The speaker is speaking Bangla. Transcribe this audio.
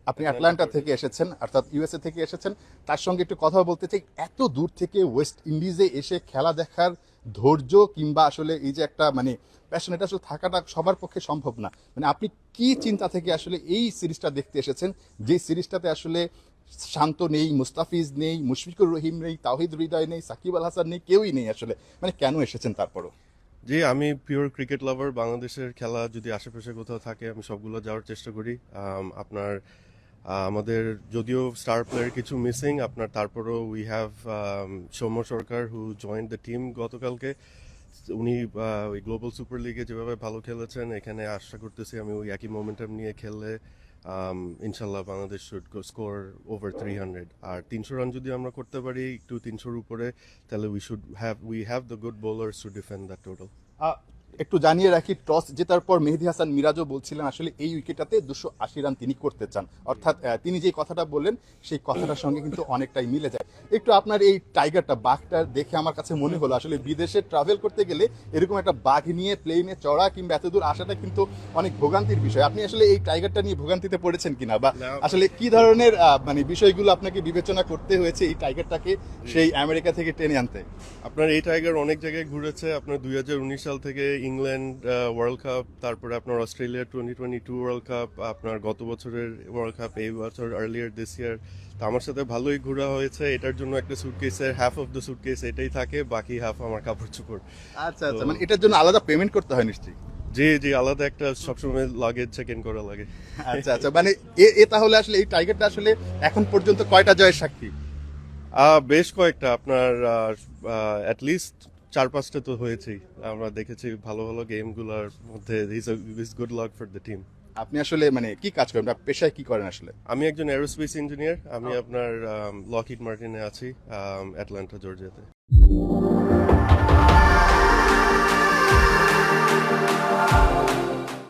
আপনি আটলান্টা থেকে এসেছেন, অর্থাৎ ইউএসএ থেকে এসেছেন। তার সঙ্গে একটু কথা বলতে চাই, এত দূর থেকে ওয়েস্ট ইন্ডিজে এসে খেলা দেখার ধৈর্য কিংবা আসলে এই যে একটা মানে প্যাশন, এটা আসলে থাকাটা সবার পক্ষে সম্ভব না। মানে আপনি কি চিন্তা থেকে আসলে এই সিরিজটা দেখতে এসেছেন, যে সিরিজটাতে আসলে শান্ত নেই, মুস্তাফিজ নেই, মুশফিকুর রহিম নেই, তাওহিদ হৃদয় নেই, সাকিব আল হাসান নেই, কেউই নেই আসলে, মানে কেন এসেছেন তারপরও? জি, আমি পিওর ক্রিকেট লাভার। বাংলাদেশের খেলা যদি আশেপাশে কোথাও থাকে আমি সবগুলো যাওয়ার চেষ্টা করি। আপনার আমাদের যদিও স্টার প্লেয়ার কিছু মিসিং, আপনার তারপরও we have Soumya Sarkar who joined the team গতকালকে। উনি ওই গ্লোবাল সুপার লিগে যেভাবে ভালো খেলেছেন, এখানে আশা করতেছি আমি ওই একই মোমেন্টাম নিয়ে খেললে ইনশাল্লাহ বাংলাদেশ শুড স্কোর ওভার 300। আর 300 রান যদি আমরা করতে পারি একটু 300-র উপরে, তাহলে we have the good bowlers to defend that total. আহ, একটু জানিয়ে রাখি, টস জেতার পর মেহেদী হাসান মিরাজও বলছিলেন আসলে এই উইকেটাতে 280 রান তিনি করতে চান। অর্থাৎ তিনি যে কথাটা বললেন সেই কথাটার সঙ্গে কিন্তু অনেকটাই মিলে যায়। একটু আপনার এই টাইগারটা, বাঘটা দেখে আমার কাছে মনে হলো আসলে বিদেশে ট্রাভেল করতে গেলে এরকম একটা বাঘ নিয়ে প্লেনে চড়া কিংবা এত দূর আসাটা কিন্তু অনেক ভোগান্তির বিষয়। আপনি আসলে এই টাইগারটা নিয়ে ভোগান্তিতে পড়েছেন কিনা, বা না। আসলে কি ধরনের মানে বিষয়গুলো আপনাকে বিবেচনা করতে হয়েছে এই টাইগারটাকে সেই আমেরিকা থেকে টেনে আনতে? আপনার এই টাইগার অনেক জায়গায় ঘুরেছে। আপনার 2019 সাল থেকে ইংল্যান্ড ওয়ার্ল্ড কাপ, তারপরে আপনার অস্ট্রেলিয়া 2022 ওয়ার্ল্ড কাপ, আপনার গত বছরের ওয়ার্ল্ড কাপ, এই বছর আর্লিয়ার দিস ইয়ার। তো আমার সাথে ভালোই ঘোরা হয়েছে। এটার জন্য একটা সুটকেসের হাফ অফ দ্য সুটকেস এটাই থাকে, বাকি হাফ আমার কাপড় চোপড়। আচ্ছা আচ্ছা, মানে এটার জন্য আলাদা পেমেন্ট করতে হয় নিশ্চয়ই? জি জি, আলাদা একটা সবসময় লাগেজ চেক ইন করা লাগে। আচ্ছা আচ্ছা, মানে এ তাহলে আসলে এই টাইগারটা আসলে এখন পর্যন্ত কয়টা জয়ের সাক্ষী? বেশ কয়েকটা, আপনার অ্যাটলিস্ট 4-5টা তো হয়েছেই। আমরা দেখেছি ভালো ভালো গেমগুলোর মধ্যে this good luck for the team. আপনি আসলে মানে কি কাজ করেন, বা পেশায় কি করেন আসলে? আমি একজন এরোস্পেস ইঞ্জিনিয়ার। আমি আপনার লকহিড মার্টিনে আছি, অ্যাটলান্টা জর্জিয়াতে।